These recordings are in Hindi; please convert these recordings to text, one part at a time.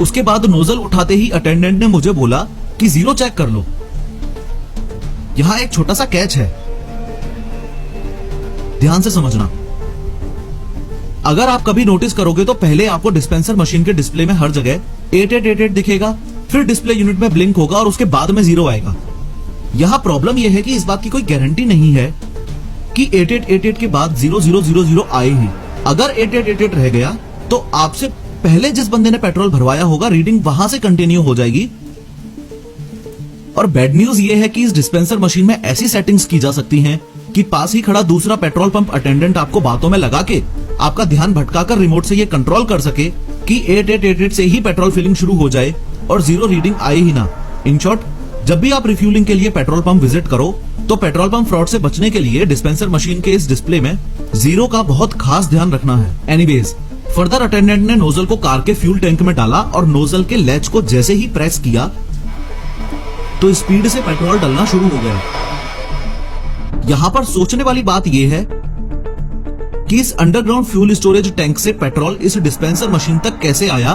उसके बाद नोजल उठाते ही अटेंडेंट ने मुझे बोला कि जीरो चेक कर लो। यहां एक छोटा सा कैच है, ध्यान से समझना। अगर आप कभी नोटिस करोगे तो पहले आपको डिस्पेंसर मशीन के डिस्प्ले में हर जगह 8888 दिखेगा, फिर डिस्प्ले यूनिट में ब्लिंक होगा और उसके बाद में जीरो आएगा। यहां प्रॉब्लम यह है कि इस बात की कोई गारंटी नहीं है कि 8888 के बाद 0000 आए ही। अगर 8888 रह गया तो आपसे पहले जिस बंदे ने पेट्रोल भरवाया होगा रीडिंग वहां से कंटिन्यू हो जाएगी। और बैड न्यूज ये है कि इस डिस्पेंसर मशीन में ऐसी सेटिंग्स की जा सकती हैं कि पास ही खड़ा दूसरा पेट्रोल पंप अटेंडेंट आपको बातों में लगा के आपका ध्यान भटकाकर रिमोट से ये कंट्रोल कर सके कि 8888 से ही पेट्रोल फिलिंग शुरू हो जाए और जीरो रीडिंग आए ही ना। इन शॉर्ट, जब भी आप रिफ्यूलिंग के लिए पेट्रोल पंप विजिट करो तो पेट्रोल पंप फ्रॉड से बचने के लिए डिस्पेंसर मशीन के इस डिस्प्ले में जीरो का बहुत खास ध्यान रखना है। एनीवेज, फर्दर अटेंडेंट ने नोजल को कार के फ्यूल टैंक में डाला और नोजल के लैच को जैसे ही प्रेस किया तो स्पीड से पेट्रोल डलना शुरू हो गया। यहां पर सोचने वाली बात यह है कि इस अंडरग्राउंड फ्यूल स्टोरेज टैंक से पेट्रोल इस डिस्पेंसर मशीन तक कैसे आया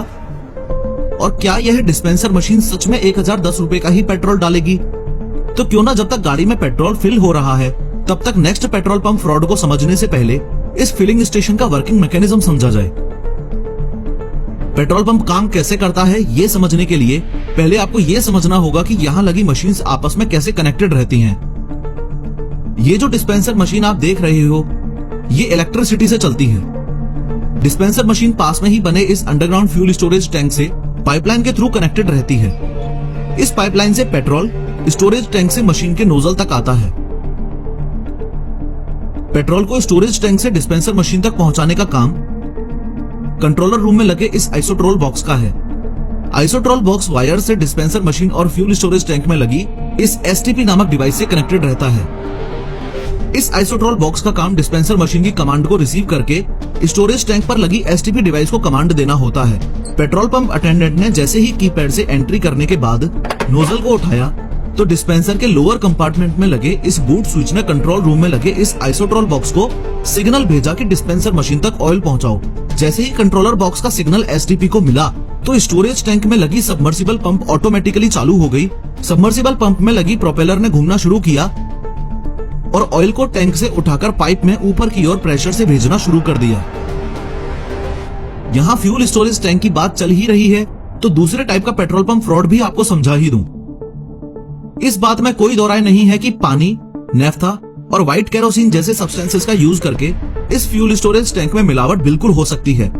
और क्या यह डिस्पेंसर मशीन सच में 1010 रुपए का ही पेट्रोल डालेगी। तो क्यों ना जब तक गाड़ी में पेट्रोल फिल हो रहा है तब तक नेक्स्ट पेट्रोल पंप फ्रॉड को समझने से पहले इस फिलिंग स्टेशन का वर्किंग मैकेनिज्म समझा जाए। पेट्रोल पंप काम कैसे करता है ये समझने के लिए पहले आपको यह समझना होगा कि यहां लगी मशीन्स आपस में कैसे कनेक्टेड रहती हैं। ये जो डिस्पेंसर मशीन आप देख रहे हो ये इलेक्ट्रिसिटी से चलती है। डिस्पेंसर मशीन पास में ही बने इस अंडरग्राउंड फ्यूल स्टोरेज टैंक से पाइपलाइन के थ्रू कनेक्टेड रहती है। इस पाइपलाइन से पेट्रोल स्टोरेज टैंक से मशीन के नोजल तक आता है। पेट्रोल को स्टोरेज टैंक से डिस्पेंसर मशीन तक पहुंचाने का काम कंट्रोलर रूम में लगे इस आइसोट्रोल बॉक्स का है। आइसोट्रोल बॉक्स वायर से डिस्पेंसर मशीन और फ्यूल स्टोरेज टैंक में लगी इस एसटीपी नामक डिवाइस से कनेक्टेड रहता है। इस आइसोट्रोल बॉक्स का काम डिस्पेंसर मशीन की कमांड को रिसीव करके स्टोरेज टैंक पर लगी एसटीपी डिवाइस को कमांड देना होता है। पेट्रोल पंप अटेंडेंट ने जैसे ही कीपैड से एंट्री करने के बाद नोजल को उठाया तो डिस्पेंसर के लोअर कंपार्टमेंट में लगे इस बूट स्विच ने कंट्रोल रूम में लगे इस आइसोट्रोल बॉक्स को सिग्नल भेजा कि डिस्पेंसर मशीन तक ऑयल पहुंचाओ। जैसे ही कंट्रोलर बॉक्स का सिग्नल एसटीपी को मिला तो स्टोरेज टैंक में लगी सबमर्सिबल पंप ऑटोमेटिकली चालू हो गई। सबमर्सिबल पंप में लगी प्रोपेलर ने घूमना शुरू किया और ऑयल को टैंक से उठाकर पाइप में ऊपर की ओर प्रेशर से भेजना शुरू कर दिया। यहाँ फ्यूल स्टोरेज टैंक की बात चल ही रही है तो दूसरे टाइप का पेट्रोल पंप फ्रॉड भी आपको समझा ही दूं। इस बात में कोई दो राय नहीं है कि पानी, नेफ्था और व्हाइट केरोसिन जैसे सब्सटेंसेस का यूज करके इस फ्यूल स्टोरेज टैंक में मिलावट बिल्कुल हो सकती है।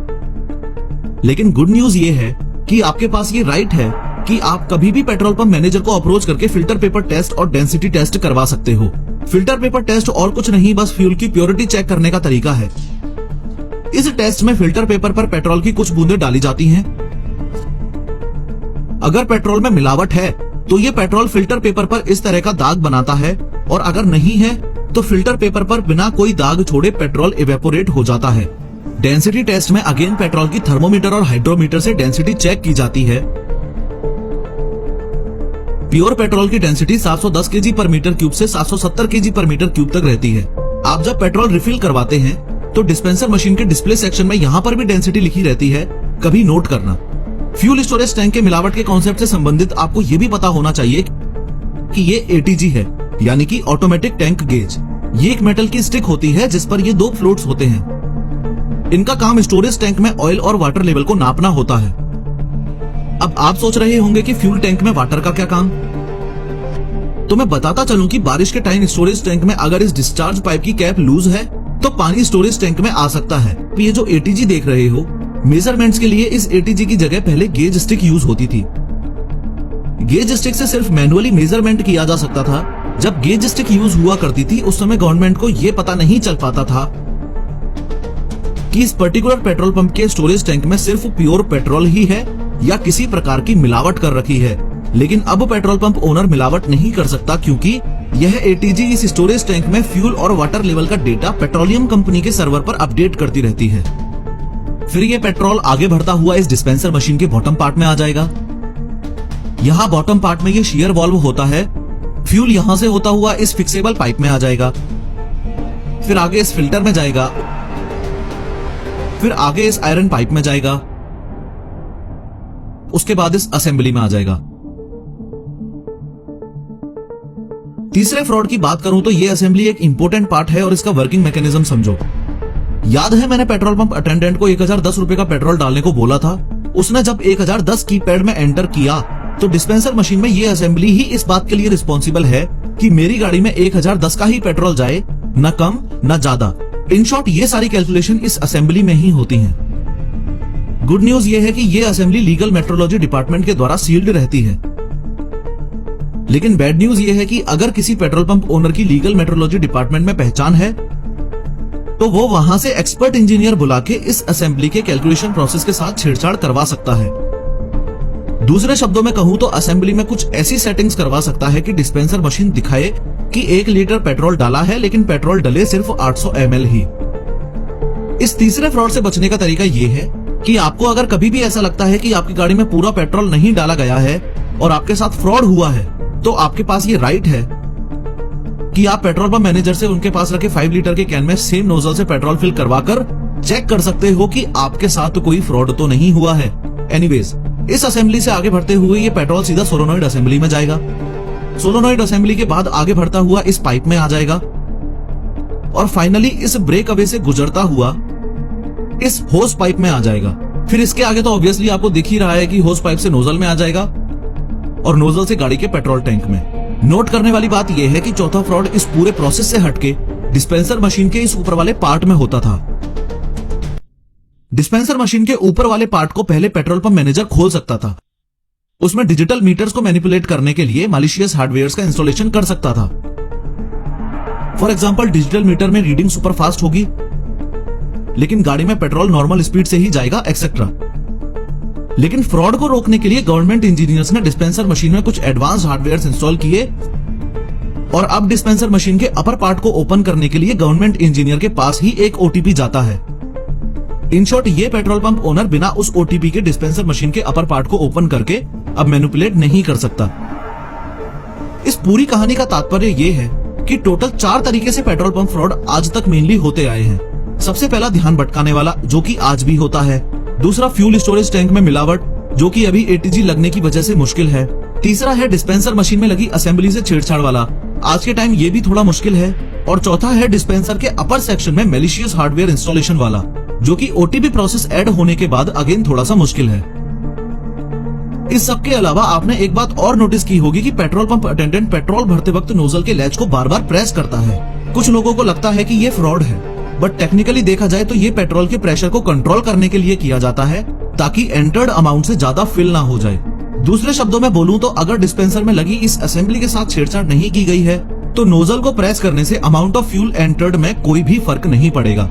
लेकिन गुड न्यूज ये है कि आपके पास ये राइट है कि आप कभी भी पेट्रोल पंप मैनेजर को अप्रोच करके फिल्टर पेपर टेस्ट और डेंसिटी टेस्ट करवा सकते हो। फिल्टर पेपर टेस्ट और कुछ नहीं बस फ्यूल की प्योरिटी चेक करने का तरीका है। इस टेस्ट में फिल्टर पेपर पर पेट्रोल की कुछ बूंदें डाली जाती हैं। अगर पेट्रोल में मिलावट है तो ये पेट्रोल फिल्टर पेपर पर इस तरह का दाग बनाता है और अगर नहीं है तो फिल्टर पेपर पर बिना कोई दाग छोड़े पेट्रोल इवेपोरेट हो जाता है। डेंसिटी टेस्ट में अगेन पेट्रोल की थर्मोमीटर और हाइड्रोमीटर से डेंसिटी चेक की जाती है। प्योर पेट्रोल की डेंसिटी 710 केजी पर मीटर क्यूब से 770 केजी पर मीटर क्यूब तक रहती है। आप जब पेट्रोल रिफिल करवाते हैं तो डिस्पेंसर मशीन के डिस्प्ले सेक्शन में यहाँ पर भी डेंसिटी लिखी रहती है, कभी नोट करना। फ्यूल स्टोरेज टैंक के मिलावट के कॉन्सेप्ट से संबंधित आपको यह भी पता होना चाहिए कि ये एटीजी है, यानी कि ऑटोमेटिक टैंक गेज। ये एक मेटल की स्टिक होती है जिस पर ये दो फ्लोट्स होते हैं। इनका काम स्टोरेज टैंक में ऑयल और वाटर लेवल को नापना होता है। अब आप सोच रहे होंगे कि फ्यूल टैंक में वाटर का क्या काम, तो मैं बताता चलूं कि बारिश के टाइम स्टोरेज टैंक में अगर इस डिस्चार्ज पाइप की कैप लूज है तो पानी स्टोरेज टैंक में आ सकता है। ये जो एटीजी देख रहे हो, मेजरमेंट्स के लिए इस एटीजी की जगह पहले गेज स्टिक यूज होती थी। गेज स्टिक से सिर्फ मैनुअली मेजरमेंट किया जा सकता था। जब गेज स्टिक यूज हुआ करती थी उस समय गवर्नमेंट को यह पता नहीं चल पाता था कि इस पर्टिकुलर पेट्रोल पंप के स्टोरेज टैंक में सिर्फ प्योर पेट्रोल ही है या किसी प्रकार की मिलावट कर रखी है। लेकिन अब पेट्रोल पंप ओनर मिलावट नहीं कर सकता क्योंकि यह एटीजी इस स्टोरेज टैंक में फ्यूल और वाटर लेवल का डेटा पेट्रोलियम कंपनी के सर्वर पर अपडेट करती रहती है। फिर ये पेट्रोल आगे बढ़ता हुआ इस डिस्पेंसर मशीन के बॉटम पार्ट में आ जाएगा। यहाँ बॉटम पार्ट में ये शीयर वाल्व होता है। फ्यूल यहां से होता हुआ इस फिक्सेबल पाइप में आ जाएगा, फिर आगे इस फिल्टर में जाएगा, फिर आगे इस आयरन पाइप में जाएगा, उसके बाद इस असेंबली में आ जाएगा। तीसरे फ्रॉड की बात करूं तो ये असेंबली एक इंपॉर्टेंट पार्ट है और इसका वर्किंग मैकेनिज्म समझो। याद है मैंने पेट्रोल पंप अटेंडेंट को 1010 रुपए का पेट्रोल डालने को बोला था। उसने जब 1010 कीपैड में एंटर किया तो डिस्पेंसर मशीन में ये असेंबली ही इस बात के लिए रिस्पॉन्सिबल है कि मेरी गाड़ी में 1010 का ही पेट्रोल जाए, न कम न ज्यादा। इन शॉर्ट ये सारी कैलकुलेशन इस असेंबली में ही होती हैं। गुड न्यूज ये है कि ये असेंबली लीगल मेट्रोलॉजी डिपार्टमेंट के द्वारा सील्ड रहती है। लेकिन बैड न्यूज ये है कि अगर किसी पेट्रोल पंप ओनर की लीगल मेट्रोलॉजी डिपार्टमेंट में पहचान है तो वो वहां से एक्सपर्ट इंजीनियर बुला के इस असेंबली के कैलकुलेशन प्रोसेस के साथ छेड़छाड़ करवा सकता है। दूसरे शब्दों में कहूं तो असेंबली में कुछ ऐसी सेटिंग्स करवा सकता है कि डिस्पेंसर मशीन दिखाए कि 1 लीटर पेट्रोल डाला है लेकिन पेट्रोल डले सिर्फ 800 ml ही। इस तीसरे फ्रॉड से बचने का तरीका ये है कि आपको अगर कभी भी ऐसा लगता है कि आपकी गाड़ी में पूरा पेट्रोल नहीं डाला गया है और आपके साथ फ्रॉड हुआ है, तो आपके पास ये राइट है कि आप पेट्रोल पंप मैनेजर से उनके पास रखे 5 लीटर के कैन में सेम नोजल से पेट्रोल फिल करवाकर चेक कर सकते हो कि आपके साथ कोई फ्रॉड तो नहीं हुआ है। एनीवेज, इस असेंबली से आगे बढ़ते हुए ये पेट्रोल सीधा सोलोनॉइड असेंबली में जाएगा। सोलोनॉइड असेंबली के बाद आगे बढ़ता हुआ इस पाइप में आ जाएगा और फाइनली इस ब्रेक अवे से गुजरता हुआ इस होस पाइप में आ जाएगा। फिर इसके आगे तो ऑब्वियसली आपको दिख ही रहा है कि होस पाइप से नोजल में आ जाएगा और नोजल से गाड़ी के पेट्रोल टैंक में। नोट करने वाली बात यह है कि चौथा फ्रॉड इस पूरे प्रोसेस से हटके डिस्पेंसर मशीन के इस ऊपर वाले पार्ट में होता था। डिस्पेंसर मशीन के ऊपर वाले पार्ट को पहले पेट्रोल पंप मैनेजर खोल सकता था। उसमें डिजिटल मीटर्स को मैनिपुलेट करने के लिए मैलिशियस हार्डवेयर का इंस्टॉलेशन कर सकता था। फॉर एग्जांपल, डिजिटल मीटर में रीडिंग सुपर फास्ट होगी लेकिन गाड़ी में पेट्रोल नॉर्मल स्पीड से ही जाएगा, एक्सेट्रा। लेकिन फ्रॉड को रोकने के लिए गवर्नमेंट इंजीनियर्स ने डिस्पेंसर मशीन में कुछ एडवांस हार्डवेयर इंस्टॉल किए और अब डिस्पेंसर मशीन के अपर पार्ट को ओपन करने के लिए गवर्नमेंट इंजीनियर के पास ही एक ओटीपी जाता है। इन शॉर्ट, ये पेट्रोल पंप ओनर बिना उस ओटीपी के डिस्पेंसर मशीन के अपर पार्ट को ओपन करके अब मैनिपुलेट नहीं कर सकता। इस पूरी कहानी का तात्पर्य ये है कि टोटल 4 तरीके से पेट्रोल पंप फ्रॉड आज तक मेनली होते आए हैं। सबसे पहला, ध्यान भटकाने वाला, जो कि आज भी होता है। दूसरा, फ्यूल स्टोरेज टैंक में मिलावट, जो कि अभी एटीजी लगने की वजह से मुश्किल है। तीसरा है डिस्पेंसर मशीन में लगी असेंबली से छेड़छाड़ वाला, आज के टाइम ये भी थोड़ा मुश्किल है। और चौथा है डिस्पेंसर के अपर सेक्शन में मैलिशियस हार्डवेयर इंस्टॉलेशन वाला, जो कि ओटीपी प्रोसेस ऐड होने के बाद अगेन थोड़ा सा मुश्किल है। इस सब के अलावा आपने एक बात और नोटिस की होगी कि पेट्रोल पंप अटेंडेंट पेट्रोल भरते वक्त नोजल के लैच को बार बार प्रेस करता है। कुछ लोगों को लगता है कि ये फ्रॉड है, बट टेक्निकली देखा जाए तो ये पेट्रोल के प्रेशर को कंट्रोल करने के लिए किया जाता है ताकि एंटर्ड अमाउंट से ज्यादा फिल ना हो जाए। दूसरे शब्दों में बोलूं तो अगर डिस्पेंसर में लगी इस असेंबली के साथ छेड़छाड़ नहीं की गई है तो नोजल को प्रेस करने से अमाउंट ऑफ फ्यूल एंटर्ड में कोई भी फर्क नहीं पड़ेगा।